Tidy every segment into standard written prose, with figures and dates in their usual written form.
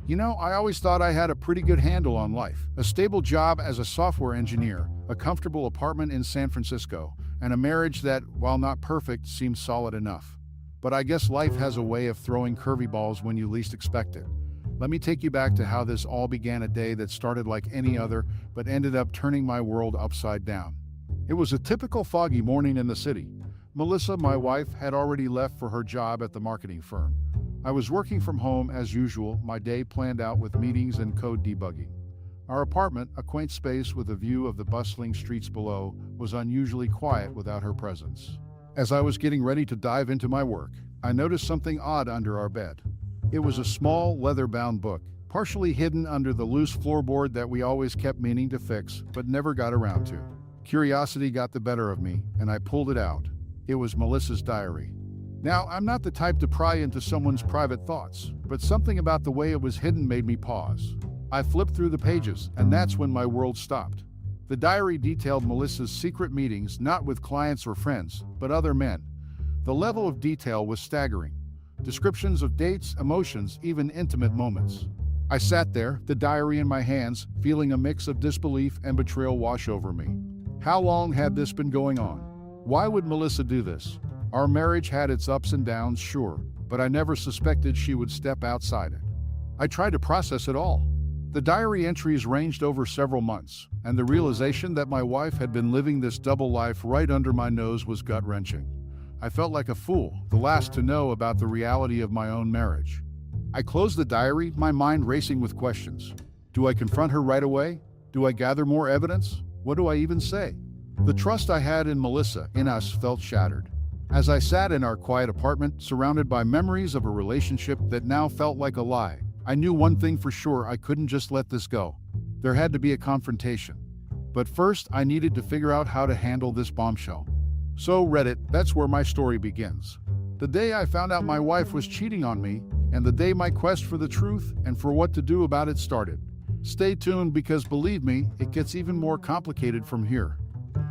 I always thought I had a pretty good handle on life. A stable job as a software engineer, a comfortable apartment in San Francisco, and a marriage that, while not perfect, seemed solid enough. But I guess life has a way of throwing curvy balls when you least expect it. Let me take you back to how this all began, a day that started like any other, but ended up turning my world upside down. It was a typical foggy morning in the city. Melissa, my wife, had already left for her job at the marketing firm. I was working from home as usual, my day planned out with meetings and code debugging. Our apartment, a quaint space with a view of the bustling streets below, was unusually quiet without her presence. As I was getting ready to dive into my work, I noticed something odd under our bed. It was a small, leather-bound book, partially hidden under the loose floorboard that we always kept meaning to fix, but never got around to. Curiosity got the better of me, and I pulled it out. It was Melissa's diary. Now, I'm not the type to pry into someone's private thoughts, but something about the way it was hidden made me pause. I flipped through the pages, and that's when my world stopped. The diary detailed Melissa's secret meetings, not with clients or friends, but other men. The level of detail was staggering. Descriptions of dates, emotions, even intimate moments. I sat there, the diary in my hands, feeling a mix of disbelief and betrayal wash over me. How long had this been going on? Why would Melissa do this? Our marriage had its ups and downs, sure, but I never suspected she would step outside it. I tried to process it all. The diary entries ranged over several months, and the realization that my wife had been living this double life right under my nose was gut-wrenching. I felt like a fool, the last to know about the reality of my own marriage. I closed the diary, my mind racing with questions. Do I confront her right away? Do I gather more evidence? What do I even say? The trust I had in Melissa, in us, felt shattered. As I sat in our quiet apartment, surrounded by memories of a relationship that now felt like a lie, I knew one thing for sure: I couldn't just let this go. There had to be a confrontation. But first, I needed to figure out how to handle this bombshell. So Reddit, that's where my story begins. The day I found out my wife was cheating on me, and the day my quest for the truth and for what to do about it started. Stay tuned, because believe me, it gets even more complicated from here.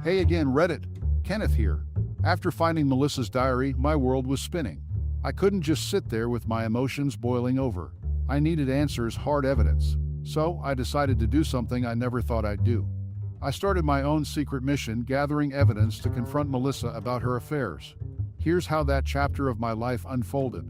Hey again, Reddit. Kenneth here. After finding Melissa's diary, my world was spinning. I couldn't just sit there with my emotions boiling over. I needed answers, hard evidence. So I decided to do something I never thought I'd do. I started my own secret mission, gathering evidence to confront Melissa about her affairs. Here's how that chapter of my life unfolded.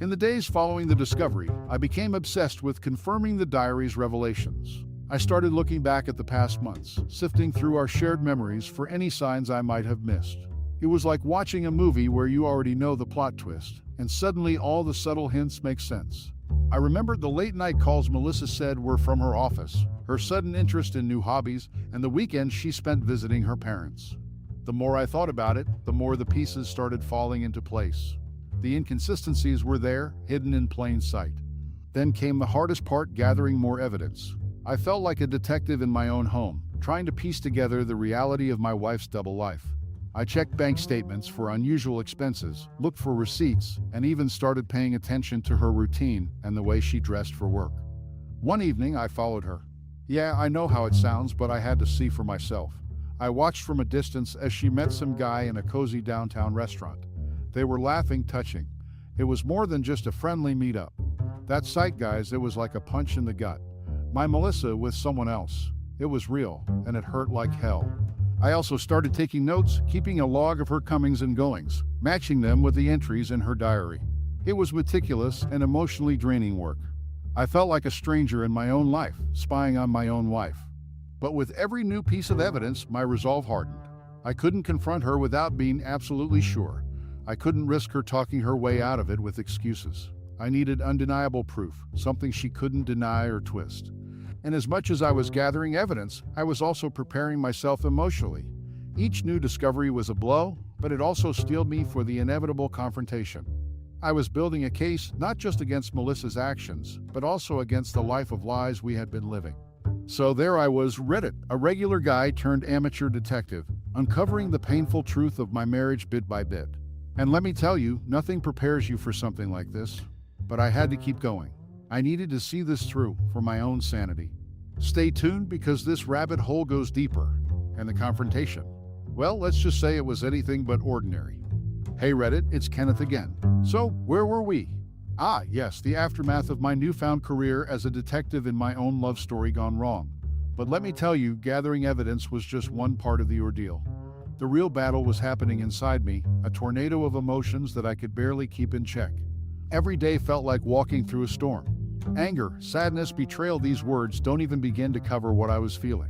In the days following the discovery, I became obsessed with confirming the diary's revelations. I started looking back at the past months, sifting through our shared memories for any signs I might have missed. It was like watching a movie where you already know the plot twist, and suddenly all the subtle hints make sense. I remembered the late-night calls Melissa said were from her office, her sudden interest in new hobbies, and the weekends she spent visiting her parents. The more I thought about it, the more the pieces started falling into place. The inconsistencies were there, hidden in plain sight. Then came the hardest part: gathering more evidence. I felt like a detective in my own home, trying to piece together the reality of my wife's double life. I checked bank statements for unusual expenses, looked for receipts, and even started paying attention to her routine and the way she dressed for work. One evening, I followed her. Yeah, I know how it sounds, but I had to see for myself. I watched from a distance as she met some guy in a cozy downtown restaurant. They were laughing, touching. It was more than just a friendly meetup. That sight, guys, it was like a punch in the gut. My Melissa with someone else. It was real, and it hurt like hell. I also started taking notes, keeping a log of her comings and goings, matching them with the entries in her diary. It was meticulous and emotionally draining work. I felt like a stranger in my own life, spying on my own wife. But with every new piece of evidence, my resolve hardened. I couldn't confront her without being absolutely sure. I couldn't risk her talking her way out of it with excuses. I needed undeniable proof, something she couldn't deny or twist. And as much as I was gathering evidence, I was also preparing myself emotionally. Each new discovery was a blow, but it also steeled me for the inevitable confrontation. I was building a case not just against Melissa's actions, but also against the life of lies we had been living. So there I was, Reddit, a regular guy turned amateur detective, uncovering the painful truth of my marriage bit by bit. And let me tell you, nothing prepares you for something like this. But I had to keep going. I needed to see this through for my own sanity. Stay tuned, because this rabbit hole goes deeper. And the confrontation, well, let's just say it was anything but ordinary. Hey Reddit, it's Kenneth again. So, where were we? Ah, yes, the aftermath of my newfound career as a detective in my own love story gone wrong. But let me tell you, gathering evidence was just one part of the ordeal. The real battle was happening inside me, a tornado of emotions that I could barely keep in check. Every day felt like walking through a storm. Anger, sadness, betrayal, these words don't even begin to cover what I was feeling.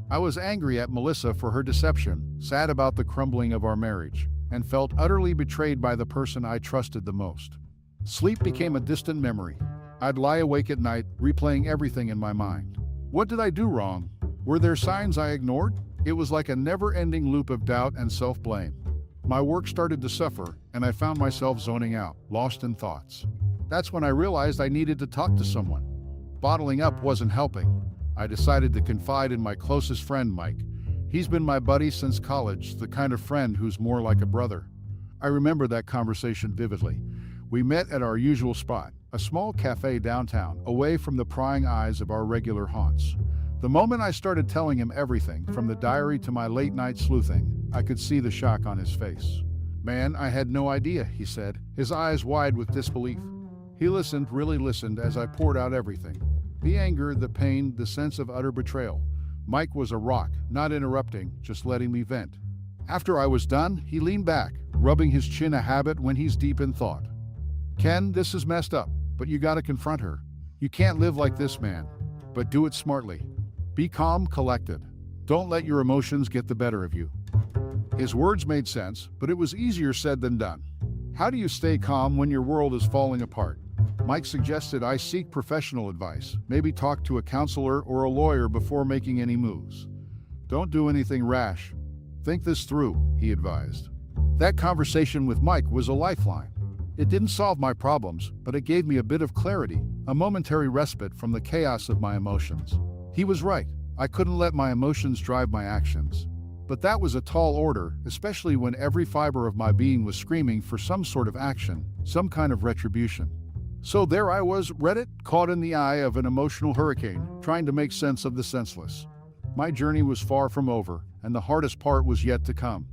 I was angry at Melissa for her deception, sad about the crumbling of our marriage, and felt utterly betrayed by the person I trusted the most. Sleep became a distant memory. I'd lie awake at night, replaying everything in my mind. What did I do wrong? Were there signs I ignored? It was like a never-ending loop of doubt and self-blame. My work started to suffer, and I found myself zoning out, lost in thoughts. That's when I realized I needed to talk to someone. Bottling up wasn't helping. I decided to confide in my closest friend, Mike. He's been my buddy since college, the kind of friend who's more like a brother. I remember that conversation vividly. We met at our usual spot, a small cafe downtown, away from the prying eyes of our regular haunts. The moment I started telling him everything, from the diary to my late-night sleuthing, I could see the shock on his face. "Man, I had no idea," he said, his eyes wide with disbelief. He listened, really listened, as I poured out everything. The anger, the pain, the sense of utter betrayal. Mike was a rock, not interrupting, just letting me vent. After I was done, he leaned back, rubbing his chin, a habit when he's deep in thought. "Ken, this is messed up, but you gotta confront her. You can't live like this, man. But do it smartly. Be calm, collected. Don't let your emotions get the better of you." His words made sense, but it was easier said than done. How do you stay calm when your world is falling apart? Mike suggested I seek professional advice, maybe talk to a counselor or a lawyer before making any moves. "Don't do anything rash. Think this through," he advised. That conversation with Mike was a lifeline. It didn't solve my problems, but it gave me a bit of clarity, a momentary respite from the chaos of my emotions. He was right. I couldn't let my emotions drive my actions. But that was a tall order, especially when every fiber of my being was screaming for some sort of action, some kind of retribution. So there I was, Reddit, caught in the eye of an emotional hurricane, trying to make sense of the senseless. My journey was far from over, and the hardest part was yet to come.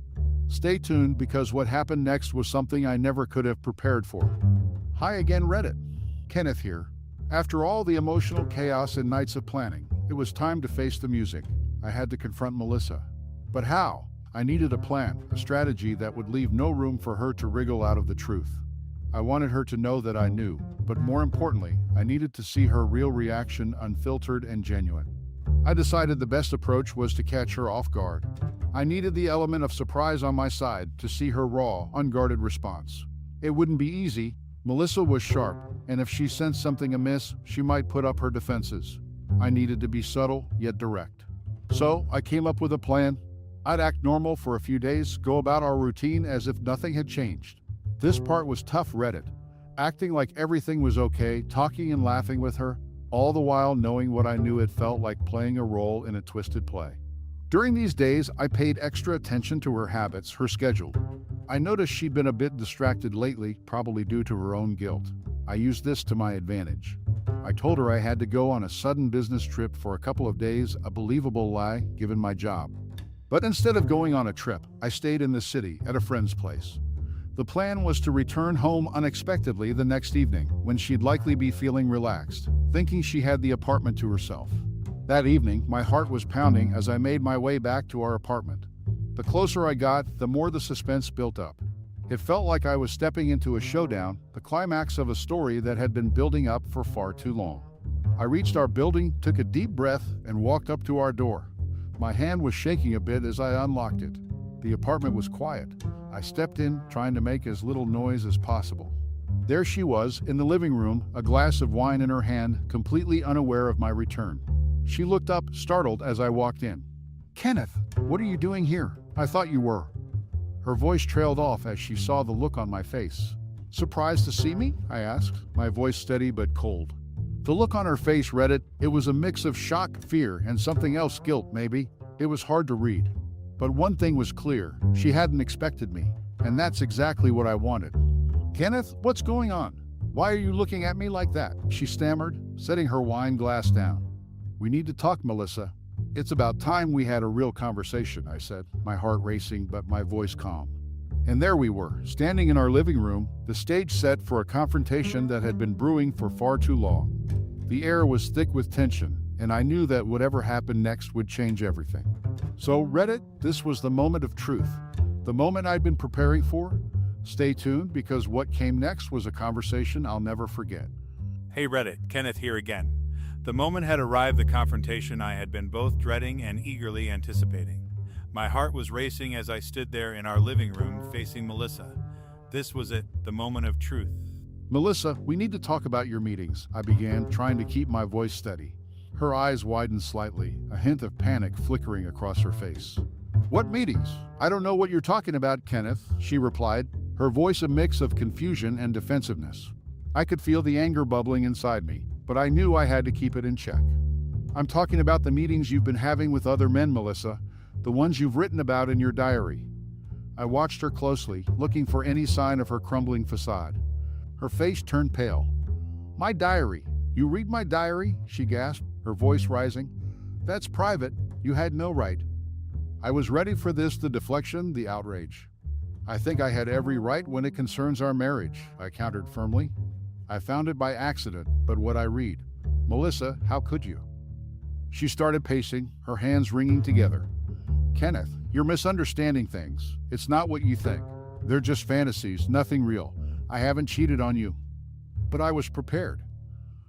Stay tuned, because what happened next was something I never could have prepared for. Hi again, Reddit. Kenneth here. After all the emotional chaos and nights of planning, it was time to face the music. I had to confront Melissa. But how? I needed a plan, a strategy that would leave no room for her to wriggle out of the truth. I wanted her to know that I knew, but more importantly, I needed to see her real reaction, unfiltered and genuine. I decided the best approach was to catch her off guard. I needed the element of surprise on my side to see her raw, unguarded response. It wouldn't be easy. Melissa was sharp, and if she sensed something amiss, she might put up her defenses. I needed to be subtle, yet direct. So, I came up with a plan. I'd act normal for a few days, go about our routine as if nothing had changed. This part was tough, Reddit. Acting like everything was okay, talking and laughing with her, all the while knowing what I knew it felt like playing a role in a twisted play. During these days, I paid extra attention to her habits, her schedule. I noticed she'd been a bit distracted lately, probably due to her own guilt. I used this to my advantage. I told her I had to go on a sudden business trip for a couple of days, a believable lie, given my job. But instead of going on a trip, I stayed in the city at a friend's place. The plan was to return home unexpectedly the next evening, when she'd likely be feeling relaxed, thinking she had the apartment to herself. That evening, my heart was pounding as I made my way back to our apartment. The closer I got, the more the suspense built up. It felt like I was stepping into a showdown, the climax of a story that had been building up for far too long. I reached our building, took a deep breath, and walked up to our door. My hand was shaking a bit as I unlocked it. The apartment was quiet. I stepped in, trying to make as little noise as possible. There she was, in the living room, a glass of wine in her hand, completely unaware of my return. She looked up, startled, as I walked in. "Kenneth, what are you doing here? I thought you were." Her voice trailed off as she saw the look on my face. "Surprised to see me?" I asked, my voice steady but cold. The look on her face, Reddit, it was a mix of shock, fear, and something else, guilt maybe. It was hard to read. But one thing was clear, she hadn't expected me, and that's exactly what I wanted. "Kenneth, what's going on? Why are you looking at me like that?" she stammered, setting her wine glass down. "We need to talk, Melissa. It's about time we had a real conversation," I said, my heart racing but my voice calm. And there we were, standing in our living room, the stage set for a confrontation that had been brewing for far too long. The air was thick with tension, and I knew that whatever happened next would change everything. So, Reddit, this was the moment of truth. The moment I'd been preparing for. Stay tuned, because what came next was a conversation I'll never forget. Hey Reddit, Kenneth here again. The moment had arrived, the confrontation I had been both dreading and eagerly anticipating. My heart was racing as I stood there in our living room facing Melissa. This was it, the moment of truth. Melissa, we need to talk about your meetings, I began, trying to keep my voice steady. Her eyes widened slightly, a hint of panic flickering across her face. What meetings? I don't know what you're talking about, Kenneth, she replied, her voice a mix of confusion and defensiveness. I could feel the anger bubbling inside me, but I knew I had to keep it in check. I'm talking about the meetings you've been having with other men, Melissa, the ones you've written about in your diary. I watched her closely, looking for any sign of her crumbling facade. Her face turned pale. My diary? You read my diary? She gasped, her voice rising. That's private. You had no right. I was ready for this, the deflection, the outrage. I think I had every right when it concerns our marriage, I countered firmly. I found it by accident, but what I read. Melissa, how could you? She started pacing, her hands wringing together. Kenneth, you're misunderstanding things. It's not what you think. They're just fantasies, nothing real. I haven't cheated on you. But I was prepared.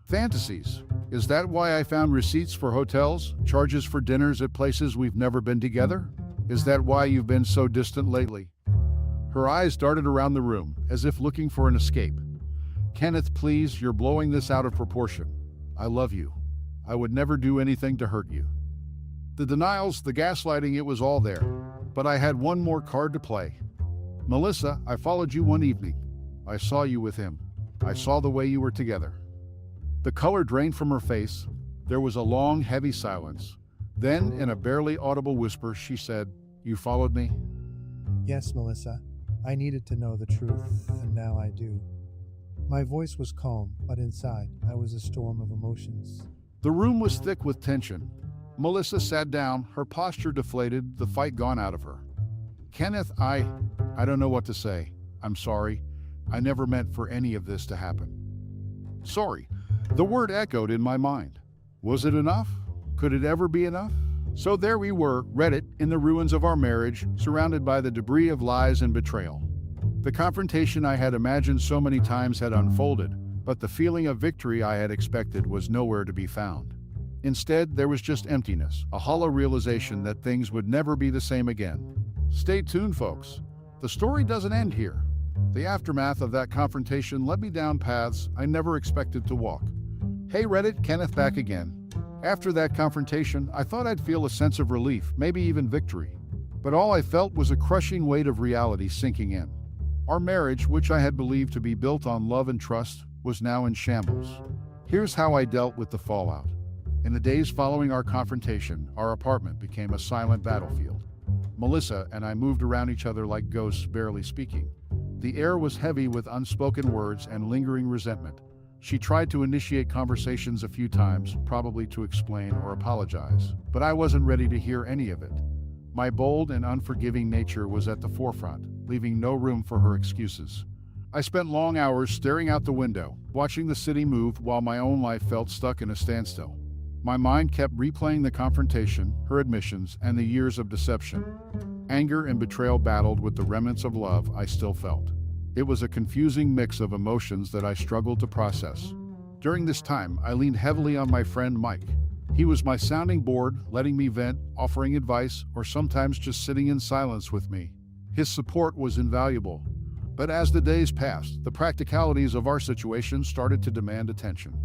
Fantasies? Is that why I found receipts for hotels, charges for dinners at places we've never been together? Is that why you've been so distant lately? Her eyes darted around the room, as if looking for an escape. Kenneth, please, you're blowing this out of proportion. I love you. I would never do anything to hurt you. The denials, the gaslighting, it was all there. But I had one more card to play. Melissa, I followed you one evening. I saw you with him. I saw the way you were together. The color drained from her face. There was a long, heavy silence. Then, in a barely audible whisper, she said, You followed me? Yes, Melissa. I needed to know the truth, and now I do. My voice was calm, but inside, I was a storm of emotions. The room was thick with tension. Melissa sat down, her posture deflated, the fight gone out of her. Kenneth, I don't know what to say. I'm sorry. I never meant for any of this to happen. Sorry. The word echoed in my mind. Was it enough? Could it ever be enough? So there we were, Reddit, in the ruins of our marriage, surrounded by the debris of lies and betrayal. The confrontation I had imagined so many times had unfolded, but the feeling of victory I had expected was nowhere to be found. Instead, there was just emptiness, a hollow realization that things would never be the same again. Stay tuned, folks. The story doesn't end here. The aftermath of that confrontation led me down paths I never expected to walk. Hey Reddit, Kenneth back again. After that confrontation, I thought I'd feel a sense of relief, maybe even victory. But all I felt was a crushing weight of reality sinking in. Our marriage, which I had believed to be built on love and trust, was now in shambles. Here's how I dealt with the fallout. In the days following our confrontation, our apartment became a silent battlefield. Melissa and I moved around each other like ghosts, barely speaking. The air was heavy with unspoken words and lingering resentment. She tried to initiate conversations a few times, probably to explain or apologize, but I wasn't ready to hear any of it. My bold and unforgiving nature was at the forefront, leaving no room for her excuses. I spent long hours staring out the window, watching the city move while my own life felt stuck in a standstill. My mind kept replaying the confrontation, her admissions, and the years of deception. Anger and betrayal battled with the remnants of love I still felt. It was a confusing mix of emotions that I struggled to process. During this time, I leaned heavily on my friend Mike. He was my sounding board, letting me vent, offering advice, or sometimes just sitting in silence with me. His support was invaluable. But as the days passed, the practicalities of our situation started to demand attention.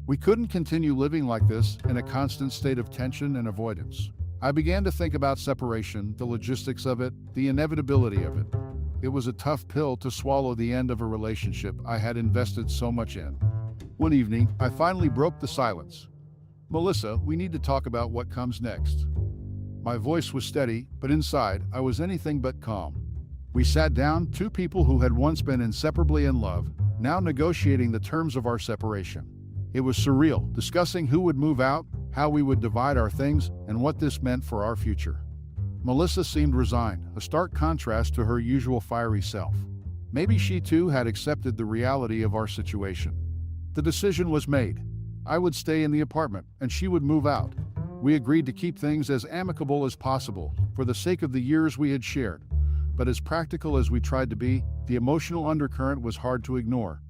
We couldn't continue living like this, in a constant state of tension and avoidance. I began to think about separation, the logistics of it, the inevitability of it. It was a tough pill to swallow, the end of a relationship I had invested so much in. One evening, I finally broke the silence. Melissa, we need to talk about what comes next. My voice was steady, but inside, I was anything but calm. We sat down, two people who had once been inseparably in love, now negotiating the terms of our separation. It was surreal, discussing who would move out, how we would divide our things, and what this meant for our future. Melissa seemed resigned, a stark contrast to her usual fiery self. Maybe she too had accepted the reality of our situation. The decision was made. I would stay in the apartment, and she would move out. We agreed to keep things as amicable as possible, for the sake of the years we had shared. But as practical as we tried to be, the emotional undercurrent was hard to ignore.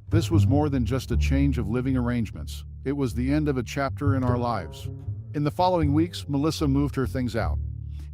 This was more than just a change of living arrangements. It was the end of a chapter in our lives. In the following weeks, Melissa moved her things out.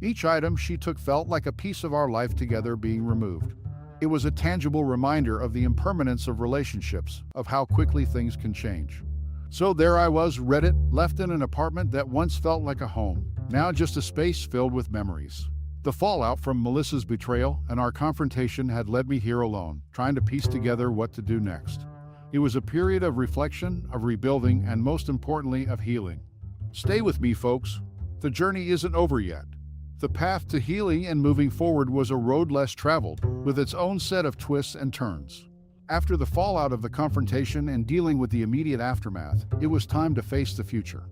Each item she took felt like a piece of our life together being removed. It was a tangible reminder of the impermanence of relationships, of how quickly things can change. So there I was, Reddit, left in an apartment that once felt like a home, now just a space filled with memories. The fallout from Melissa's betrayal and our confrontation had led me here alone, trying to piece together what to do next. It was a period of reflection, of rebuilding, and most importantly, of healing. Stay with me, folks. The journey isn't over yet. The path to healing and moving forward was a road less traveled, with its own set of twists and turns. After the fallout of the confrontation and dealing with the immediate aftermath, it was time to face the future.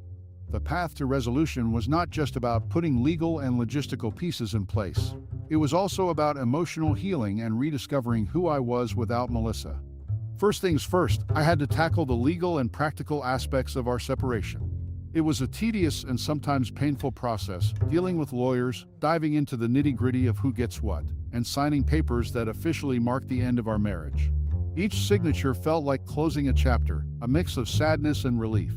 The path to resolution was not just about putting legal and logistical pieces in place. It was also about emotional healing and rediscovering who I was without Melissa. First things first, I had to tackle the legal and practical aspects of our separation. It was a tedious and sometimes painful process, dealing with lawyers, diving into the nitty-gritty of who gets what, and signing papers that officially marked the end of our marriage. Each signature felt like closing a chapter, a mix of sadness and relief.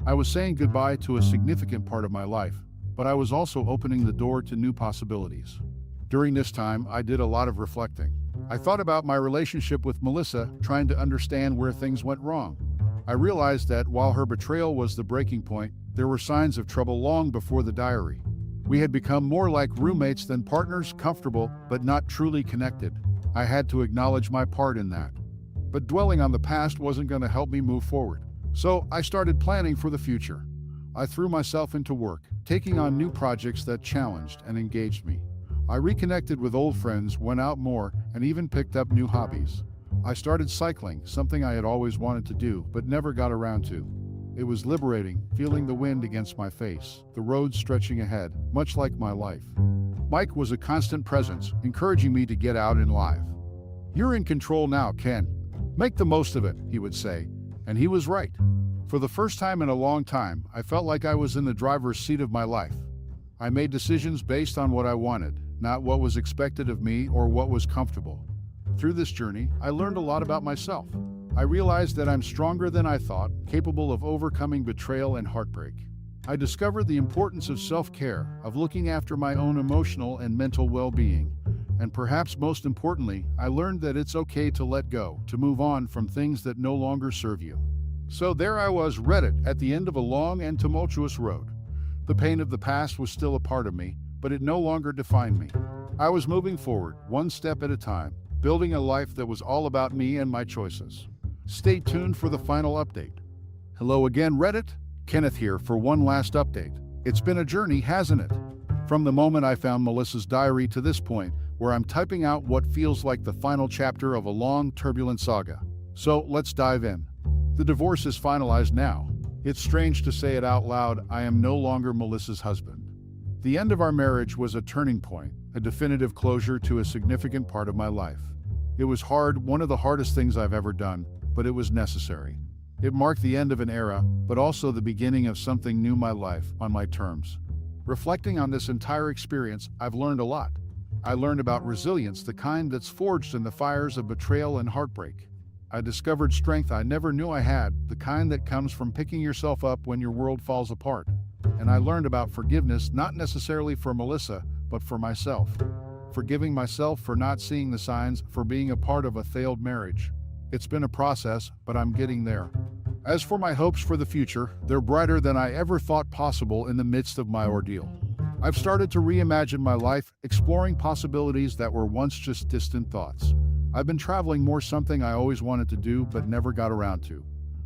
I was saying goodbye to a significant part of my life, but I was also opening the door to new possibilities. During this time, I did a lot of reflecting. I thought about my relationship with Melissa, trying to understand where things went wrong. I realized that while her betrayal was the breaking point, there were signs of trouble long before the diary. We had become more like roommates than partners, comfortable, but not truly connected. I had to acknowledge my part in that. But dwelling on the past wasn't going to help me move forward. So I started planning for the future. I threw myself into work, taking on new projects that challenged and engaged me. I reconnected with old friends, went out more, and even picked up new hobbies. I started cycling, something I had always wanted to do, but never got around to. It was liberating, feeling the wind against my face, the road stretching ahead, much like my life. Mike was a constant presence, encouraging me to get out and live. "You're in control now, Ken. Make the most of it," he would say, and he was right. For the first time in a long time, I felt like I was in the driver's seat of my life. I made decisions based on what I wanted, not what was expected of me or what was comfortable. Through this journey, I learned a lot about myself. I realized that I'm stronger than I thought, capable of overcoming betrayal and heartbreak. I discovered the importance of self-care, of looking after my own emotional and mental well-being. And perhaps most importantly, I learned that it's okay to let go, to move on from things that no longer serve you. So there I was, Reddit, at the end of a long and tumultuous road. The pain of the past was still a part of me, but it no longer defined me. I was moving forward, one step at a time, building a life that was all about me and my choices. Stay tuned for the final update. Hello again, Reddit. Kenneth here for one last update. It's been a journey, hasn't it? From the moment I found Melissa's diary to this point, where I'm typing out what feels like the final chapter of a long, turbulent saga. So let's dive in. The divorce is finalized now. It's strange to say it out loud, I am no longer Melissa's husband. The end of our marriage was a turning point, a definitive closure to a significant part of my life. It was hard, one of the hardest things I've ever done, but it was necessary. It marked the end of an era, but also the beginning of something new in my life, on my terms. Reflecting on this entire experience, I've learned a lot. I learned about resilience, the kind that's forged in the fires of betrayal and heartbreak. I discovered strength I never knew I had, the kind that comes from picking yourself up when your world falls apart. And I learned about forgiveness, not necessarily for Melissa, but for myself. Forgiving myself for not seeing the signs, for being a part of a failed marriage. It's been a process, but I'm getting there. As for my hopes for the future, they're brighter than I ever thought possible in the midst of my ordeal. I've started to reimagine my life, exploring possibilities that were once just distant thoughts. I've been traveling more, something I always wanted to do but never got around to.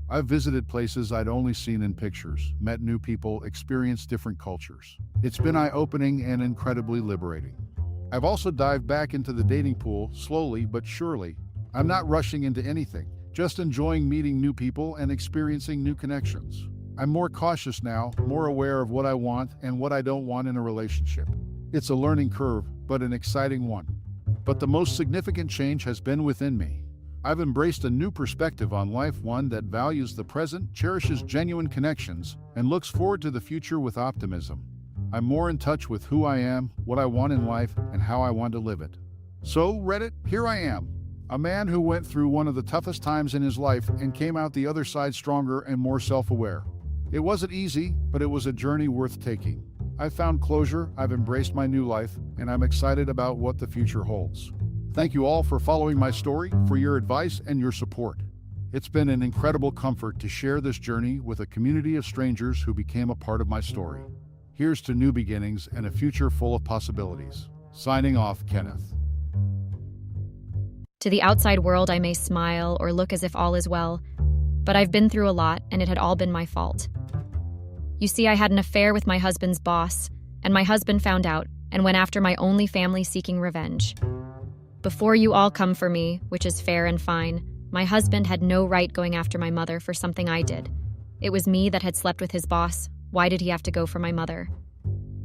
I've visited places I'd only seen in pictures, met new people, experienced different cultures. It's been eye-opening and incredibly liberating. I've also dived back into the dating pool, slowly but surely. I'm not rushing into anything, just enjoying meeting new people and experiencing new connections. I'm more cautious now, more aware of what I want and what I don't want in a relationship. It's a learning curve, but an exciting one. But the most significant change has been within me. I've embraced a new perspective on life, one that values the present, cherishes genuine connections, and looks forward to the future with optimism. I'm more in touch with who I am, what I want in life, and how I want to live it. So, Reddit, here I am. A man who went through one of the toughest times in his life and came out the other side stronger and more self-aware. It wasn't easy, but it was a journey worth taking. I've found closure, I've embraced my new life, and I'm excited about what the future holds. Thank you all for following my story, for your advice and your support. It's been an incredible comfort to share this journey with a community of strangers who became a part of my story. Here's to new beginnings and a future full of possibilities. Signing off, Kenneth. To the outside world, I may smile or look as if all is well, but I've been through a lot, and it had all been my fault. You see, I had an affair with my husband's boss, and my husband found out and went after my only family seeking revenge. Before you all come for me, which is fair and fine, my husband had no right going after my mother for something I did. It was me that had slept with his boss. Why did he have to go for my mother?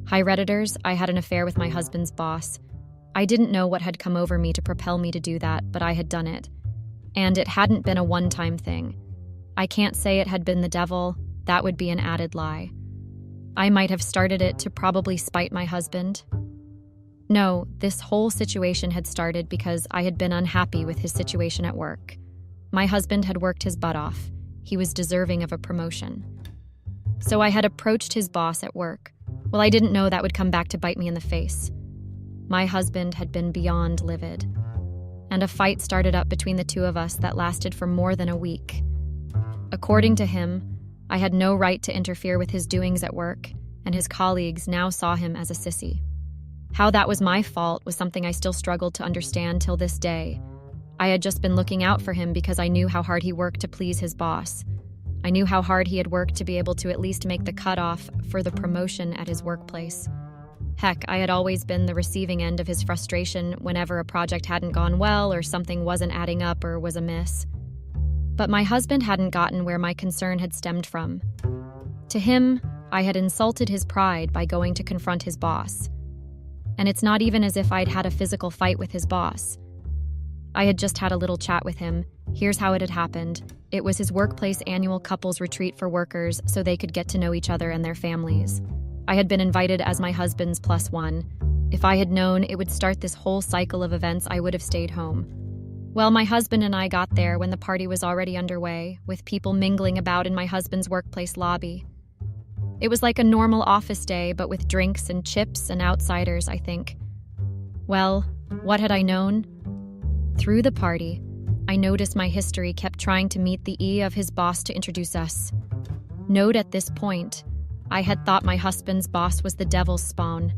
Hi, Redditors, I had an affair with my husband's boss. I didn't know what had come over me to propel me to do that, but I had done it. And it hadn't been a one-time thing. I can't say it had been the devil. That would be an added lie. I might have started it to probably spite my husband. No, this whole situation had started because I had been unhappy with his situation at work. My husband had worked his butt off. He was deserving of a promotion. So I had approached his boss at work. Well, I didn't know that would come back to bite me in the face. My husband had been beyond livid. And a fight started up between the two of us that lasted for more than a week. According to him, I had no right to interfere with his doings at work, and his colleagues now saw him as a sissy. How that was my fault was something I still struggled to understand till this day. I had just been looking out for him because I knew how hard he worked to please his boss. I knew how hard he had worked to be able to at least make the cutoff for the promotion at his workplace. Heck, I had always been the receiving end of his frustration whenever a project hadn't gone well or something wasn't adding up or was amiss. But my husband hadn't gotten where my concern had stemmed from. To him, I had insulted his pride by going to confront his boss. And it's not even as if I'd had a physical fight with his boss. I had just had a little chat with him. Here's how it had happened. It was his workplace annual couples retreat for workers so they could get to know each other and their families. I had been invited as my husband's +1. If I had known it would start this whole cycle of events, I would have stayed home. Well, my husband and I got there when the party was already underway, with people mingling about in my husband's workplace lobby. It was like a normal office day, but with drinks and chips and outsiders, I think. Well, what had I known? Through the party, I noticed my history kept trying to meet the E of his boss to introduce us. Note at this point, I had thought my husband's boss was the devil's spawn.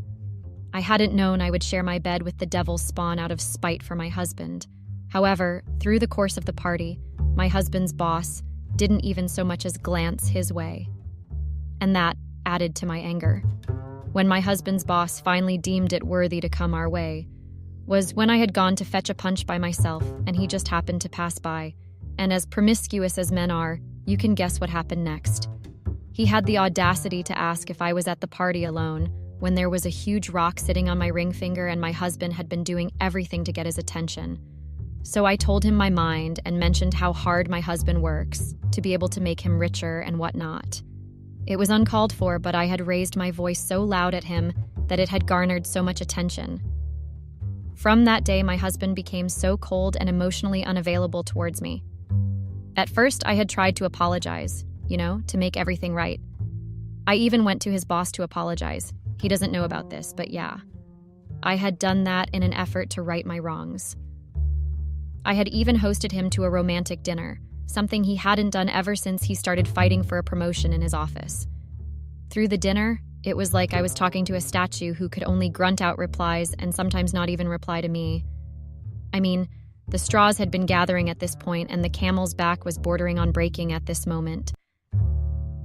I hadn't known I would share my bed with the devil's spawn out of spite for my husband. However, through the course of the party, my husband's boss didn't even so much as glance his way. And that added to my anger. When my husband's boss finally deemed it worthy to come our way, was when I had gone to fetch a punch by myself and he just happened to pass by. And as promiscuous as men are, you can guess what happened next. He had the audacity to ask if I was at the party alone, when there was a huge rock sitting on my ring finger and my husband had been doing everything to get his attention. So I told him my mind and mentioned how hard my husband works to be able to make him richer and whatnot. It was uncalled for, but I had raised my voice so loud at him that it had garnered so much attention. From that day, my husband became so cold and emotionally unavailable towards me. At first, I had tried to apologize, to make everything right. I even went to his boss to apologize. He doesn't know about this, but yeah. I had done that in an effort to right my wrongs. I had even hosted him to a romantic dinner, something he hadn't done ever since he started fighting for a promotion in his office. Through the dinner, it was like I was talking to a statue who could only grunt out replies and sometimes not even reply to me. I mean, the straws had been gathering at this point and the camel's back was bordering on breaking at this moment.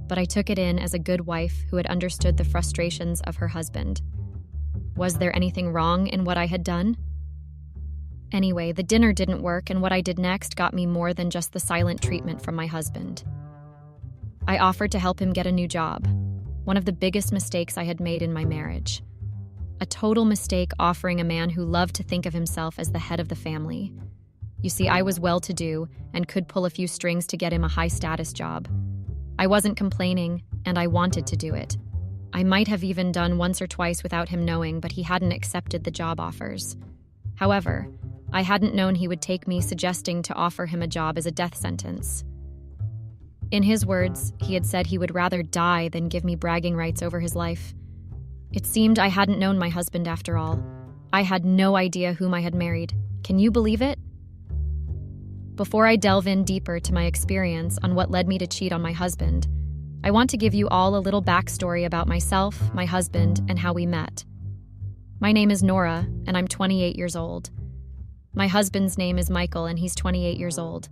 But I took it in as a good wife who had understood the frustrations of her husband. Was there anything wrong in what I had done? Anyway, the dinner didn't work, and what I did next got me more than just the silent treatment from my husband. I offered to help him get a new job, one of the biggest mistakes I had made in my marriage. A total mistake offering a man who loved to think of himself as the head of the family. You see, I was well-to-do and could pull a few strings to get him a high-status job. I wasn't complaining, and I wanted to do it. I might have even done once or twice without him knowing, but he hadn't accepted the job offers. However, I hadn't known he would take me suggesting to offer him a job as a death sentence. In his words, he had said he would rather die than give me bragging rights over his life. It seemed I hadn't known my husband after all. I had no idea whom I had married. Can you believe it? Before I delve in deeper to my experience on what led me to cheat on my husband, I want to give you all a little backstory about myself, my husband, and how we met. My name is Nora, and I'm 28 years old. My husband's name is Michael, and he's 28 years old.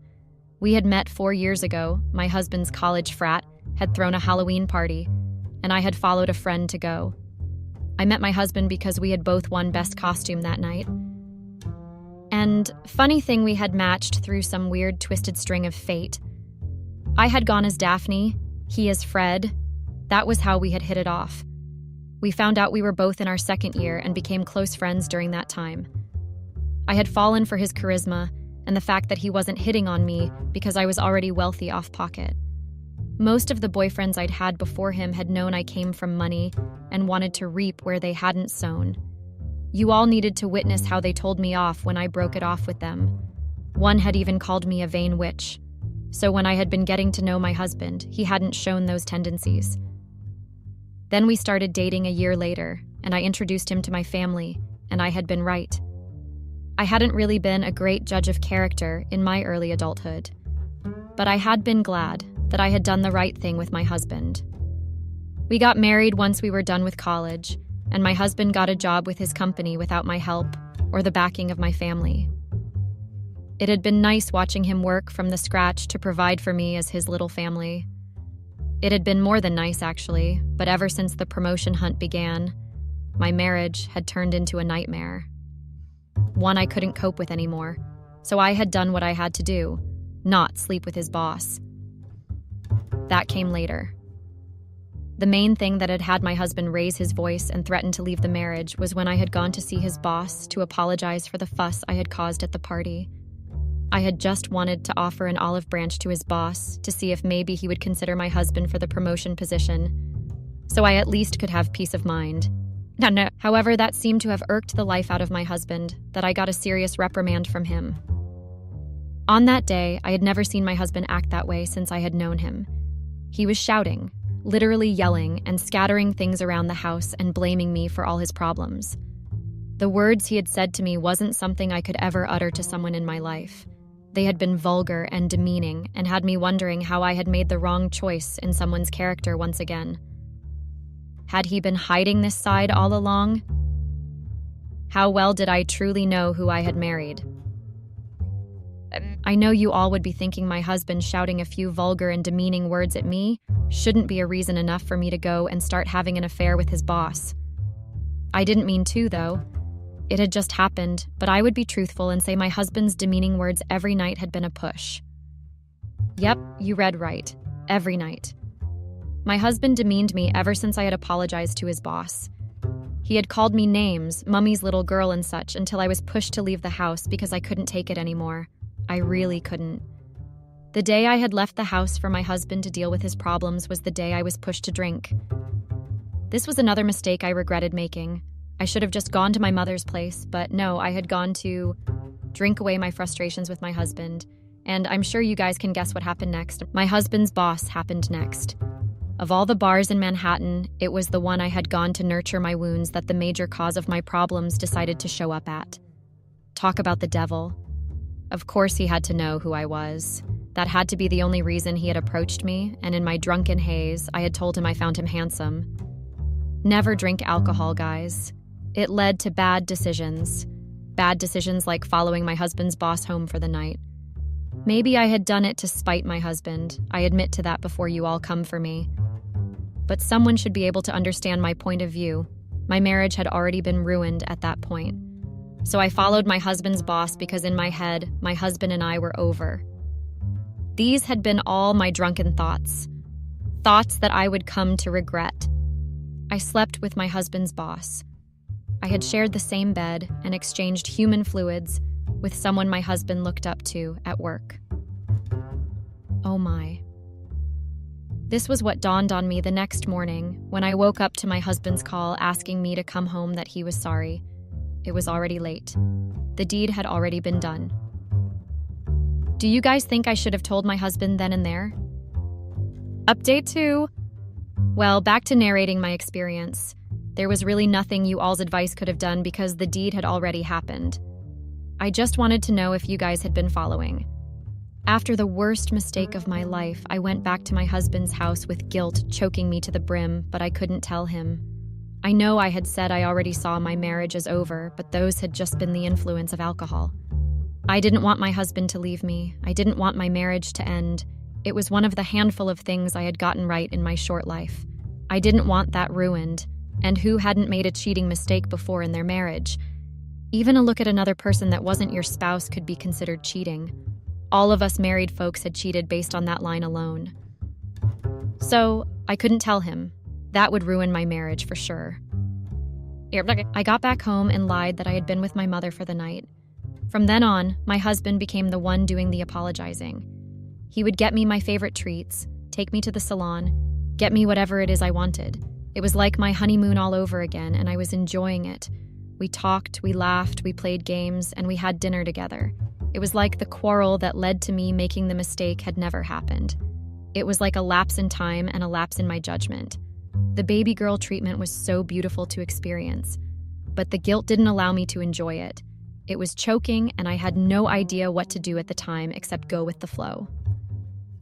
We had met 4 years ago. My husband's college frat had thrown a Halloween party, and I had followed a friend to go. I met my husband because we had both won Best Costume that night. And funny thing, we had matched through some weird twisted string of fate. I had gone as Daphne, he as Fred. That was how we had hit it off. We found out we were both in our second year and became close friends during that time. I had fallen for his charisma and the fact that he wasn't hitting on me because I was already wealthy off pocket. Most of the boyfriends I'd had before him had known I came from money and wanted to reap where they hadn't sown. You all needed to witness how they told me off when I broke it off with them. One had even called me a vain witch. So when I had been getting to know my husband, he hadn't shown those tendencies. Then we started dating a year later, and I introduced him to my family, and I had been right. I hadn't really been a great judge of character in my early adulthood, but I had been glad that I had done the right thing with my husband. We got married once we were done with college, and my husband got a job with his company without my help or the backing of my family. It had been nice watching him work from the scratch to provide for me as his little family. It had been more than nice, actually, but ever since the promotion hunt began, my marriage had turned into a nightmare. One I couldn't cope with anymore, so I had done what I had to do, not sleep with his boss. That came later. The main thing that had had my husband raise his voice and threaten to leave the marriage was when I had gone to see his boss to apologize for the fuss I had caused at the party. I had just wanted to offer an olive branch to his boss to see if maybe he would consider my husband for the promotion position, so I at least could have peace of mind. No. However, that seemed to have irked the life out of my husband, that I got a serious reprimand from him. On that day, I had never seen my husband act that way since I had known him. He was shouting, literally yelling and scattering things around the house and blaming me for all his problems. The words he had said to me wasn't something I could ever utter to someone in my life. They had been vulgar and demeaning and had me wondering how I had made the wrong choice in someone's character once again. Had he been hiding this side all along? How well did I truly know who I had married? I know you all would be thinking my husband shouting a few vulgar and demeaning words at me shouldn't be a reason enough for me to go and start having an affair with his boss. I didn't mean to, though. It had just happened, but I would be truthful and say my husband's demeaning words every night had been a push. Yep, you read right. Every night. My husband demeaned me ever since I had apologized to his boss. He had called me names, mummy's little girl and such, until I was pushed to leave the house because I couldn't take it anymore. I really couldn't. The day I had left the house for my husband to deal with his problems was the day I was pushed to drink. This was another mistake I regretted making. I should have just gone to my mother's place, but no, I had gone to drink away my frustrations with my husband. And I'm sure you guys can guess what happened next. My husband's boss happened next. Of all the bars in Manhattan, it was the one I had gone to nurture my wounds that the major cause of my problems decided to show up at. Talk about the devil. Of course he had to know who I was. That had to be the only reason he had approached me, and in my drunken haze, I had told him I found him handsome. Never drink alcohol, guys. It led to bad decisions. Bad decisions like following my husband's boss home for the night. Maybe I had done it to spite my husband. I admit to that before you all come for me. But someone should be able to understand my point of view. My marriage had already been ruined at that point. So I followed my husband's boss because in my head, my husband and I were over. These had been all my drunken thoughts. Thoughts that I would come to regret. I slept with my husband's boss. I had shared the same bed and exchanged human fluids with someone my husband looked up to at work. Oh my. This was what dawned on me the next morning when I woke up to my husband's call asking me to come home that he was sorry. It was already late. The deed had already been done. Do you guys think I should have told my husband then and there? Update 2. Well, back to narrating my experience. There was really nothing you all's advice could have done because the deed had already happened. I just wanted to know if you guys had been following. After the worst mistake of my life, I went back to my husband's house with guilt choking me to the brim, but I couldn't tell him. I know I had said I already saw my marriage as over, but those had just been the influence of alcohol. I didn't want my husband to leave me. I didn't want my marriage to end. It was one of the handful of things I had gotten right in my short life. I didn't want that ruined. And who hadn't made a cheating mistake before in their marriage? Even a look at another person that wasn't your spouse could be considered cheating. All of us married folks had cheated based on that line alone. So, I couldn't tell him. That would ruin my marriage for sure. I got back home and lied that I had been with my mother for the night. From then on, my husband became the one doing the apologizing. He would get me my favorite treats, take me to the salon, get me whatever it is I wanted. It was like my honeymoon all over again, and I was enjoying it. We talked, we laughed, we played games, and we had dinner together. It was like the quarrel that led to me making the mistake had never happened. It was like a lapse in time and a lapse in my judgment. The baby girl treatment was so beautiful to experience, but the guilt didn't allow me to enjoy it. It was choking, and I had no idea what to do at the time except go with the flow.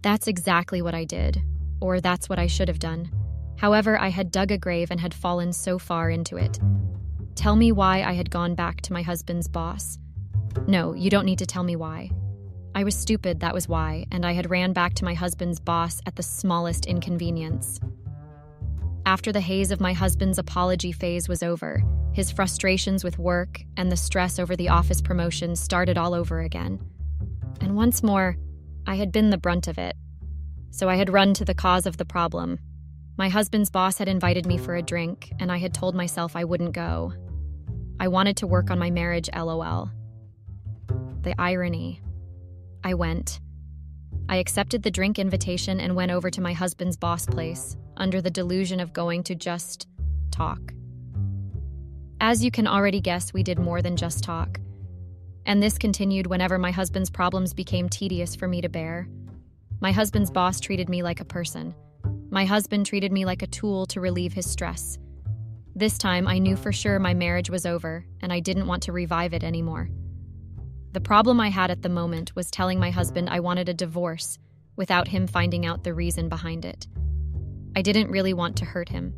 That's exactly what I did, or that's what I should have done. However, I had dug a grave and had fallen so far into it. Tell me why I had gone back to my husband's boss. No, you don't need to tell me why. I was stupid, that was why, and I had ran back to my husband's boss at the smallest inconvenience. After the haze of my husband's apology phase was over, his frustrations with work and the stress over the office promotion started all over again. And once more, I had been the brunt of it. So I had run to the cause of the problem. My husband's boss had invited me for a drink, and I had told myself I wouldn't go. I wanted to work on my marriage, LOL. The irony. I went. I accepted the drink invitation and went over to my husband's boss place, under the delusion of going to just talk. As you can already guess, we did more than just talk. And this continued whenever my husband's problems became tedious for me to bear. My husband's boss treated me like a person. My husband treated me like a tool to relieve his stress. This time, I knew for sure my marriage was over, and I didn't want to revive it anymore. The problem I had at the moment was telling my husband I wanted a divorce without him finding out the reason behind it. I didn't really want to hurt him.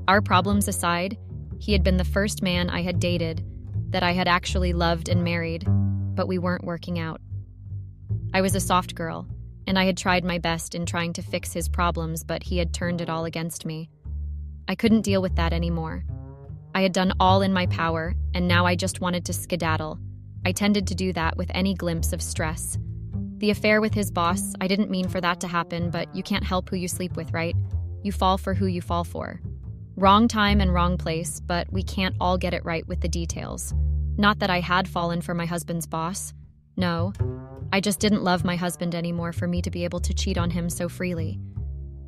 Our problems aside, he had been the first man I had dated that I had actually loved and married, but we weren't working out. I was a soft girl, and I had tried my best in trying to fix his problems, but he had turned it all against me. I couldn't deal with that anymore. I had done all in my power, and now I just wanted to skedaddle. I tended to do that with any glimpse of stress. The affair with his boss, I didn't mean for that to happen, but you can't help who you sleep with, right? You fall for who you fall for. Wrong time and wrong place, but we can't all get it right with the details. Not that I had fallen for my husband's boss. No, I just didn't love my husband anymore for me to be able to cheat on him so freely.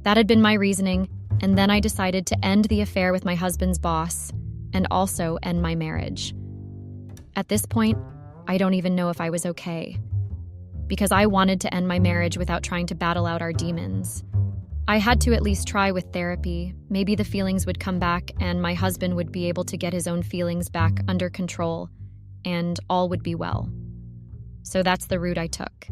That had been my reasoning, and then I decided to end the affair with my husband's boss and also end my marriage. At this point, I don't even know if I was okay, because I wanted to end my marriage without trying to battle out our demons. I had to at least try with therapy. Maybe the feelings would come back and my husband would be able to get his own feelings back under control, and all would be well. So that's the route I took.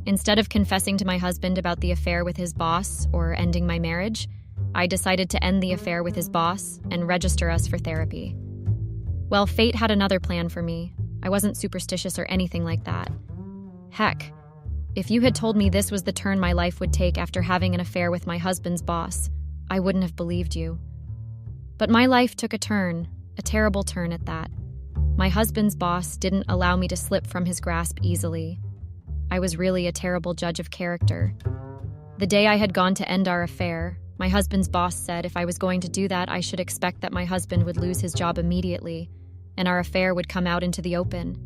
Instead of confessing to my husband about the affair with his boss or ending my marriage, I decided to end the affair with his boss and register us for therapy. Well, fate had another plan for me. I wasn't superstitious or anything like that. Heck, if you had told me this was the turn my life would take after having an affair with my husband's boss, I wouldn't have believed you. But my life took a turn, a terrible turn at that. My husband's boss didn't allow me to slip from his grasp easily. I was really a terrible judge of character. The day I had gone to end our affair, My husband's boss said if I was going to do that, I should expect that my husband would lose his job immediately, and our affair would come out into the open.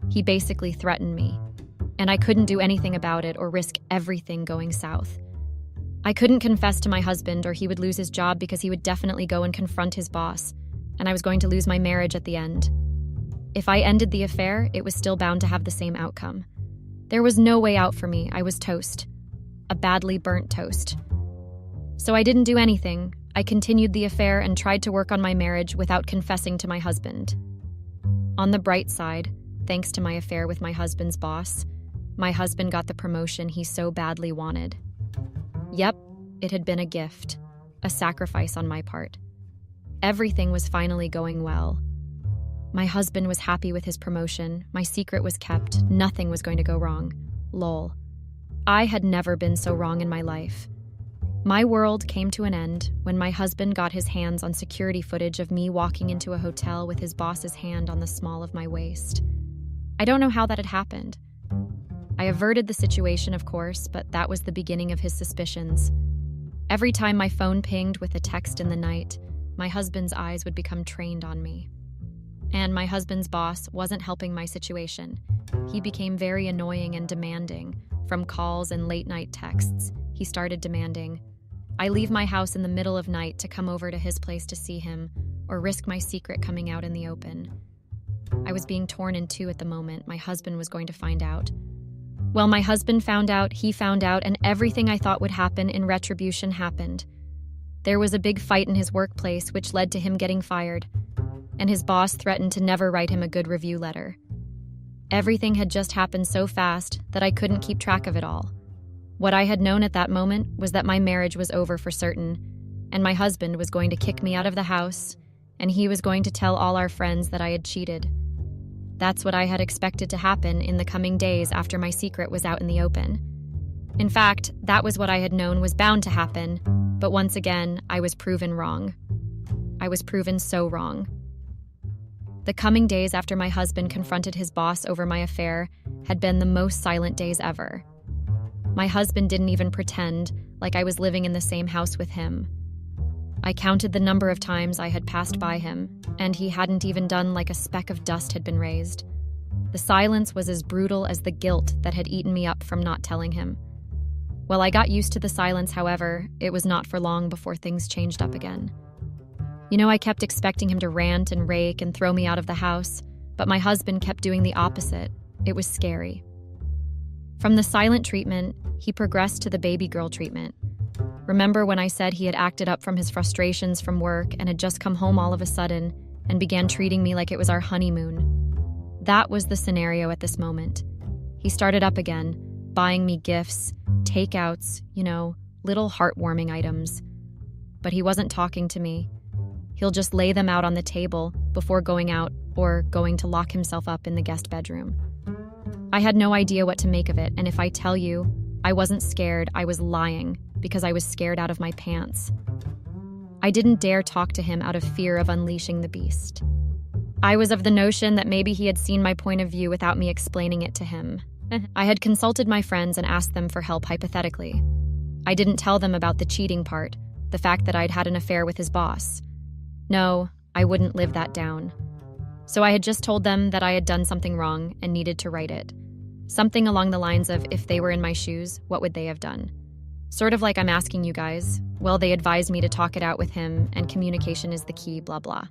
He basically threatened me, and I couldn't do anything about it or risk everything going south. I couldn't confess to my husband or he would lose his job because he would definitely go and confront his boss, and I was going to lose my marriage at the end. If I ended the affair, it was still bound to have the same outcome. There was no way out for me. I was toast. A badly burnt toast. So I didn't do anything. I continued the affair and tried to work on my marriage without confessing to my husband. On the bright side, thanks to my affair with my husband's boss, my husband got the promotion he so badly wanted. Yep, it had been a gift, a sacrifice on my part. Everything was finally going well. My husband was happy with his promotion, my secret was kept, nothing was going to go wrong. Lol. I had never been so wrong in my life. My world came to an end when my husband got his hands on security footage of me walking into a hotel with his boss's hand on the small of my waist. I don't know how that had happened. I averted the situation, of course, but that was the beginning of his suspicions. Every time my phone pinged with a text in the night, my husband's eyes would become trained on me. And my husband's boss wasn't helping my situation. He became very annoying and demanding. From calls and late-night texts, he started demanding, I leave my house in the middle of night to come over to his place to see him, or risk my secret coming out in the open. I was being torn in two at the moment. My husband was going to find out. Well, my husband found out, he found out, and everything I thought would happen in retribution happened. There was a big fight in his workplace, which led to him getting fired, and his boss threatened to never write him a good review letter. Everything had just happened so fast that I couldn't keep track of it all. What I had known at that moment was that my marriage was over for certain, and my husband was going to kick me out of the house, and he was going to tell all our friends that I had cheated. That's what I had expected to happen in the coming days after my secret was out in the open. In fact, that was what I had known was bound to happen, but once again, I was proven wrong. I was proven so wrong. The coming days after my husband confronted his boss over my affair had been the most silent days ever. My husband didn't even pretend like I was living in the same house with him. I counted the number of times I had passed by him, and he hadn't even done like a speck of dust had been raised. The silence was as brutal as the guilt that had eaten me up from not telling him. While I got used to the silence, however, it was not for long before things changed up again. I kept expecting him to rant and rake and throw me out of the house, but my husband kept doing the opposite. It was scary. From the silent treatment, he progressed to the baby girl treatment. Remember when I said he had acted up from his frustrations from work and had just come home all of a sudden and began treating me like it was our honeymoon? That was the scenario at this moment. He started up again, buying me gifts, takeouts, little heartwarming items. But he wasn't talking to me. He'll just lay them out on the table before going out or going to lock himself up in the guest bedroom. I had no idea what to make of it, and if I tell you, I wasn't scared, I was lying, because I was scared out of my pants. I didn't dare talk to him out of fear of unleashing the beast. I was of the notion that maybe he had seen my point of view without me explaining it to him. I had consulted my friends and asked them for help hypothetically. I didn't tell them about the cheating part, the fact that I'd had an affair with his boss. No, I wouldn't live that down. So I had just told them that I had done something wrong and needed to right it. Something along the lines of, if they were in my shoes, what would they have done? Sort of like I'm asking you guys. Well, they advised me to talk it out with him, and communication is the key, blah, blah.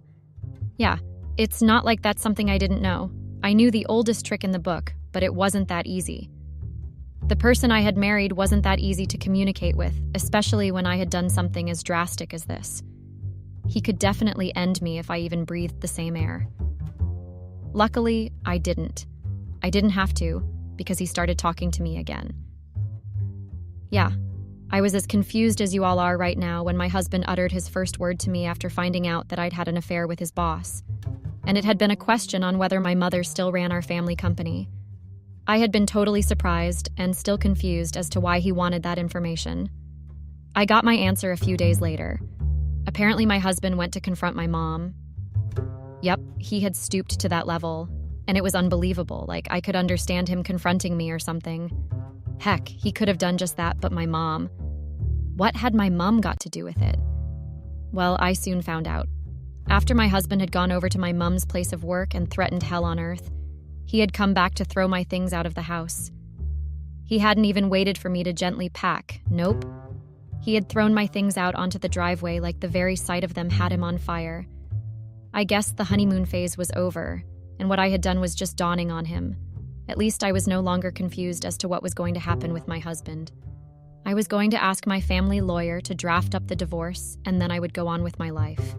Yeah, it's not like that's something I didn't know. I knew the oldest trick in the book, but it wasn't that easy. The person I had married wasn't that easy to communicate with, especially when I had done something as drastic as this. He could definitely end me if I even breathed the same air. Luckily, I didn't. I didn't have to, because he started talking to me again. Yeah, I was as confused as you all are right now when my husband uttered his first word to me after finding out that I'd had an affair with his boss. And it had been a question on whether my mother still ran our family company. I had been totally surprised and still confused as to why he wanted that information. I got my answer a few days later. Apparently my husband went to confront my mom. Yep, he had stooped to that level, and it was unbelievable, like I could understand him confronting me or something. Heck, he could have done just that, but my mom. What had my mom got to do with it? Well, I soon found out. After my husband had gone over to my mom's place of work and threatened hell on earth, he had come back to throw my things out of the house. He hadn't even waited for me to gently pack. Nope. He had thrown my things out onto the driveway like the very sight of them had him on fire. I guessed the honeymoon phase was over, and what I had done was just dawning on him. At least I was no longer confused as to what was going to happen with my husband. I was going to ask my family lawyer to draft up the divorce, and then I would go on with my life.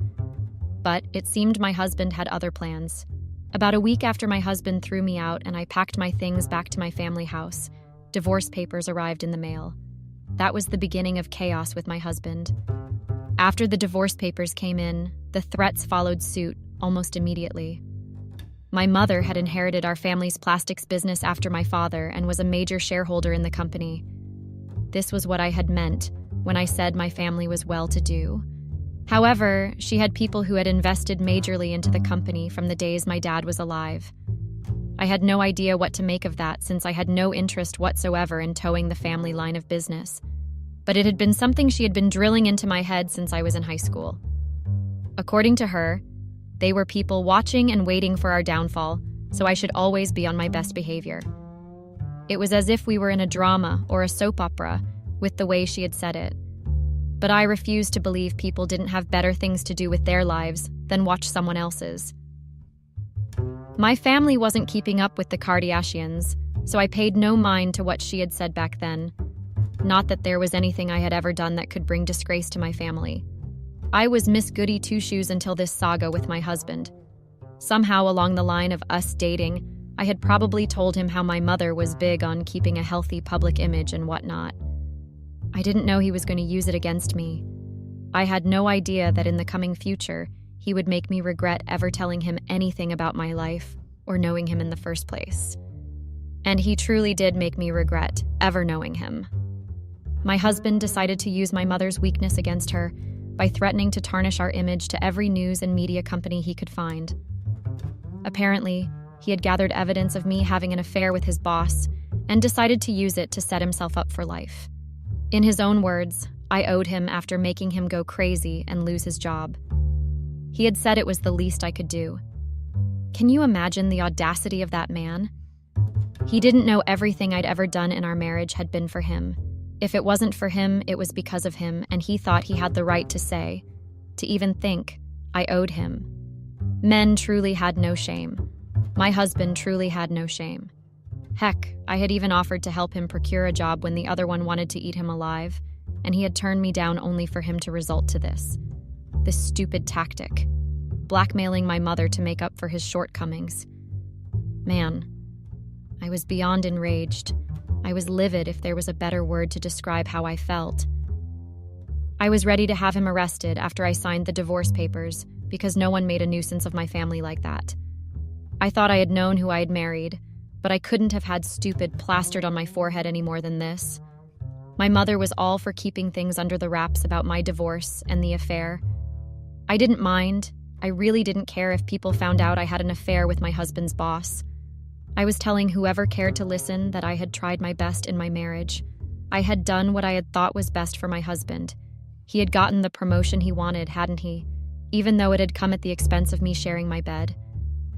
But it seemed my husband had other plans. About a week after my husband threw me out and I packed my things back to my family house, divorce papers arrived in the mail. That was the beginning of chaos with my husband. After the divorce papers came in, the threats followed suit almost immediately. My mother had inherited our family's plastics business after my father and was a major shareholder in the company. This was what I had meant when I said my family was well-to-do. However, she had people who had invested majorly into the company from the days my dad was alive. I had no idea what to make of that since I had no interest whatsoever in towing the family line of business. But it had been something she had been drilling into my head since I was in high school. According to her, they were people watching and waiting for our downfall, so I should always be on my best behavior. It was as if we were in a drama or a soap opera, with the way she had said it. But I refused to believe people didn't have better things to do with their lives than watch someone else's. My family wasn't keeping up with the Kardashians, so I paid no mind to what she had said back then. Not that there was anything I had ever done that could bring disgrace to my family. I was Miss Goody Two-Shoes until this saga with my husband. Somehow along the line of us dating, I had probably told him how my mother was big on keeping a healthy public image and whatnot. I didn't know he was going to use it against me. I had no idea that in the coming future, he would make me regret ever telling him anything about my life or knowing him in the first place. And he truly did make me regret ever knowing him. My husband decided to use my mother's weakness against her by threatening to tarnish our image to every news and media company he could find. Apparently, he had gathered evidence of me having an affair with his boss and decided to use it to set himself up for life. In his own words, I owed him after making him go crazy and lose his job. He had said it was the least I could do. Can you imagine the audacity of that man? He didn't know everything I'd ever done in our marriage had been for him. If it wasn't for him, it was because of him, and he thought he had the right to say, to even think, I owed him. Men truly had no shame. My husband truly had no shame. Heck, I had even offered to help him procure a job when the other one wanted to eat him alive, and he had turned me down only for him to resort to this. This stupid tactic. Blackmailing my mother to make up for his shortcomings. Man, I was beyond enraged. I was livid if there was a better word to describe how I felt. I was ready to have him arrested after I signed the divorce papers because no one made a nuisance of my family like that. I thought I had known who I had married, but I couldn't have had stupid plastered on my forehead any more than this. My mother was all for keeping things under the wraps about my divorce and the affair. I didn't mind. I really didn't care if people found out I had an affair with my husband's boss. I was telling whoever cared to listen that I had tried my best in my marriage. I had done what I had thought was best for my husband. He had gotten the promotion he wanted, hadn't he? Even though it had come at the expense of me sharing my bed.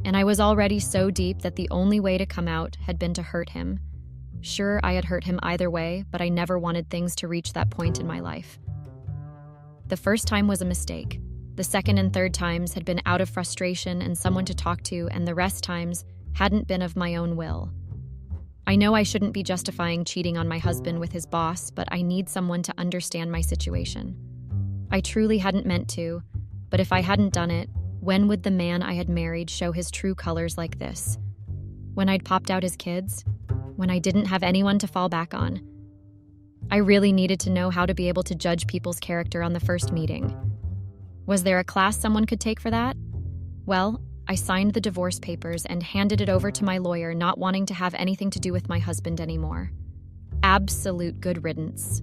And I was already so deep that the only way to come out had been to hurt him. Sure, I had hurt him either way, but I never wanted things to reach that point in my life. The first time was a mistake. The second and third times had been out of frustration and someone to talk to, and the rest times hadn't been of my own will. I know I shouldn't be justifying cheating on my husband with his boss, but I need someone to understand my situation. I truly hadn't meant to, but if I hadn't done it, when would the man I had married show his true colors like this? When I'd popped out his kids? When I didn't have anyone to fall back on? I really needed to know how to be able to judge people's character on the first meeting. Was there a class someone could take for that? Well, I signed the divorce papers and handed it over to my lawyer, not wanting to have anything to do with my husband anymore. Absolute good riddance.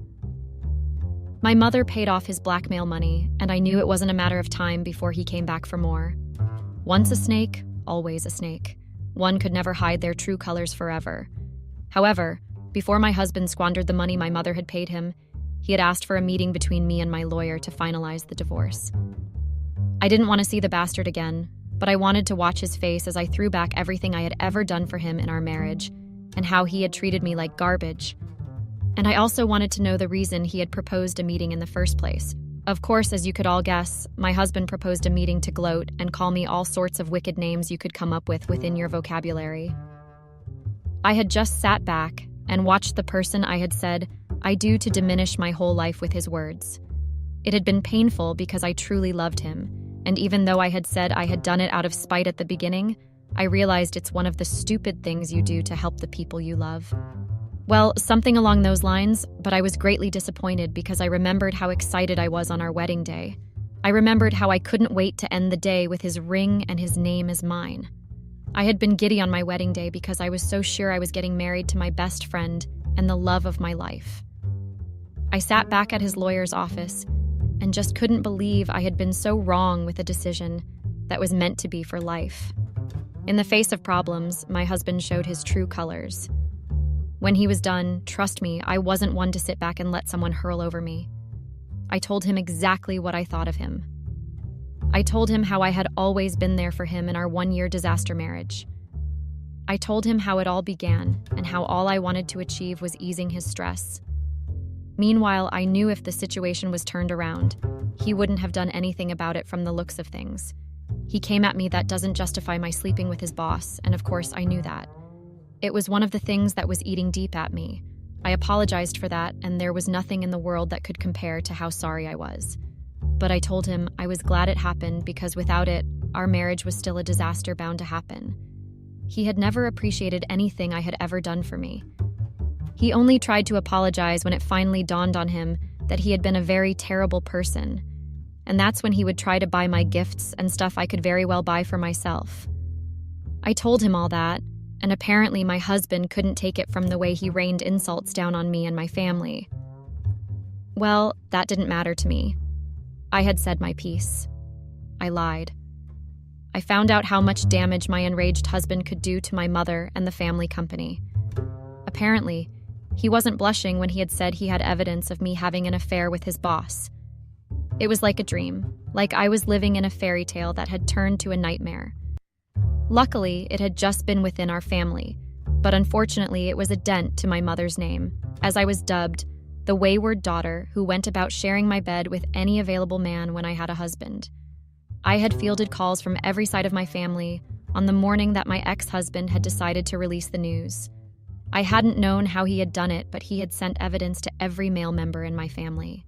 My mother paid off his blackmail money, and I knew it wasn't a matter of time before he came back for more. Once a snake, always a snake. One could never hide their true colors forever. However, before my husband squandered the money my mother had paid him, He had asked for a meeting between me and my lawyer to finalize the divorce. I didn't want to see the bastard again, but I wanted to watch his face as I threw back everything I had ever done for him in our marriage and how he had treated me like garbage. And I also wanted to know the reason he had proposed a meeting in the first place. Of course, as you could all guess, my husband proposed a meeting to gloat and call me all sorts of wicked names you could come up with within your vocabulary. I had just sat back and watched the person I had said I do to diminish my whole life with his words. It had been painful because I truly loved him, and even though I had said I had done it out of spite at the beginning, I realized it's one of the stupid things you do to help the people you love. Well, something along those lines, but I was greatly disappointed because I remembered how excited I was on our wedding day. I remembered how I couldn't wait to end the day with his ring and his name as mine. I had been giddy on my wedding day because I was so sure I was getting married to my best friend and the love of my life. I sat back at his lawyer's office and just couldn't believe I had been so wrong with a decision that was meant to be for life. In the face of problems, my husband showed his true colors. When he was done, trust me, I wasn't one to sit back and let someone hurl over me. I told him exactly what I thought of him. I told him how I had always been there for him in our one-year disaster marriage. I told him how it all began and how all I wanted to achieve was easing his stress. Meanwhile, I knew if the situation was turned around, he wouldn't have done anything about it from the looks of things. He came at me that doesn't justify my sleeping with his boss, and of course I knew that. It was one of the things that was eating deep at me. I apologized for that, and there was nothing in the world that could compare to how sorry I was. But I told him I was glad it happened because without it, our marriage was still a disaster bound to happen. He had never appreciated anything I had ever done for me. He only tried to apologize when it finally dawned on him that he had been a very terrible person. And that's when he would try to buy my gifts and stuff I could very well buy for myself. I told him all that, and apparently my husband couldn't take it from the way he rained insults down on me and my family. Well, that didn't matter to me. I had said my piece. I lied. I found out how much damage my enraged husband could do to my mother and the family company. Apparently, he wasn't blushing when he had said he had evidence of me having an affair with his boss. It was like a dream, like I was living in a fairy tale that had turned to a nightmare. Luckily, it had just been within our family, but unfortunately it was a dent to my mother's name, as I was dubbed the wayward daughter who went about sharing my bed with any available man when I had a husband. I had fielded calls from every side of my family on the morning that my ex-husband had decided to release the news. I hadn't known how he had done it, but he had sent evidence to every male member in my family.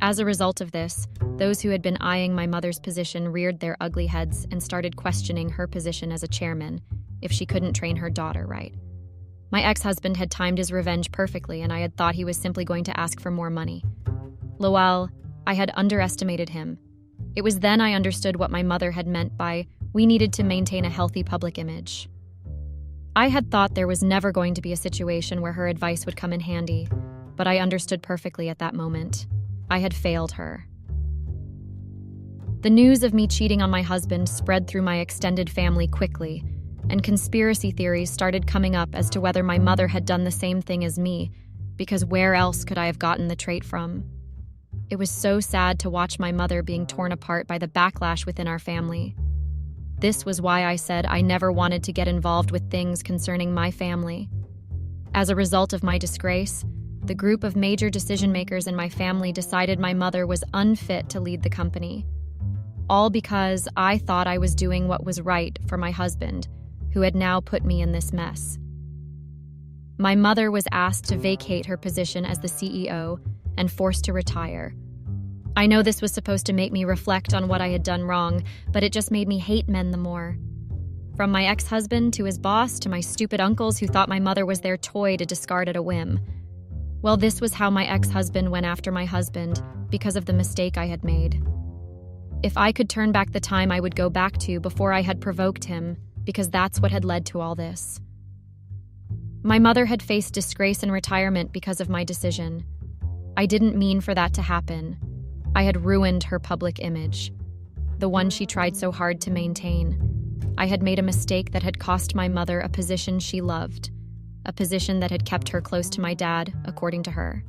As a result of this, those who had been eyeing my mother's position reared their ugly heads and started questioning her position as a chairman if she couldn't train her daughter right. My ex-husband had timed his revenge perfectly, and I had thought he was simply going to ask for more money. Lowell, I had underestimated him. It was then I understood what my mother had meant by, we needed to maintain a healthy public image. I had thought there was never going to be a situation where her advice would come in handy, but I understood perfectly at that moment. I had failed her. The news of me cheating on my husband spread through my extended family quickly, and conspiracy theories started coming up as to whether my mother had done the same thing as me, because where else could I have gotten the trait from? It was so sad to watch my mother being torn apart by the backlash within our family. This was why I said I never wanted to get involved with things concerning my family. As a result of my disgrace, the group of major decision-makers in my family decided my mother was unfit to lead the company. All because I thought I was doing what was right for my husband, who had now put me in this mess. My mother was asked to vacate her position as the CEO and forced to retire. I know this was supposed to make me reflect on what I had done wrong, but it just made me hate men the more. From my ex-husband to his boss to my stupid uncles who thought my mother was their toy to discard at a whim. Well, this was how my ex-husband went after my husband because of the mistake I had made. If I could turn back the time I would go back to before I had provoked him, because that's what had led to all this. My mother had faced disgrace and retirement because of my decision. I didn't mean for that to happen. I had ruined her public image, the one she tried so hard to maintain. I had made a mistake that had cost my mother a position she loved, a position that had kept her close to my dad, according to her.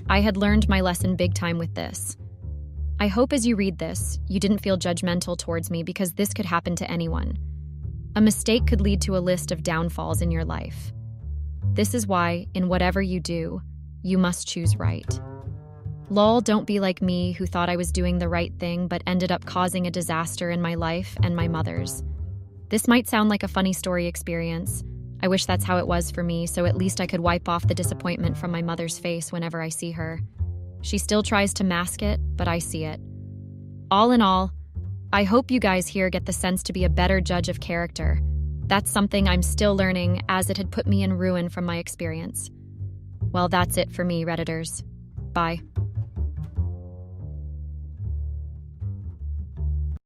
I had learned my lesson big time with this. I hope as you read this, you didn't feel judgmental towards me because this could happen to anyone. A mistake could lead to a list of downfalls in your life. This is why, in whatever you do, you must choose right. Lol, don't be like me who thought I was doing the right thing but ended up causing a disaster in my life and my mother's. This might sound like a funny story experience. I wish that's how it was for me, so at least I could wipe off the disappointment from my mother's face whenever I see her. She still tries to mask it, but I see it. All in all, I hope you guys here get the sense to be a better judge of character. That's something I'm still learning, as it had put me in ruin from my experience. Well, that's it for me, Redditors. Bye.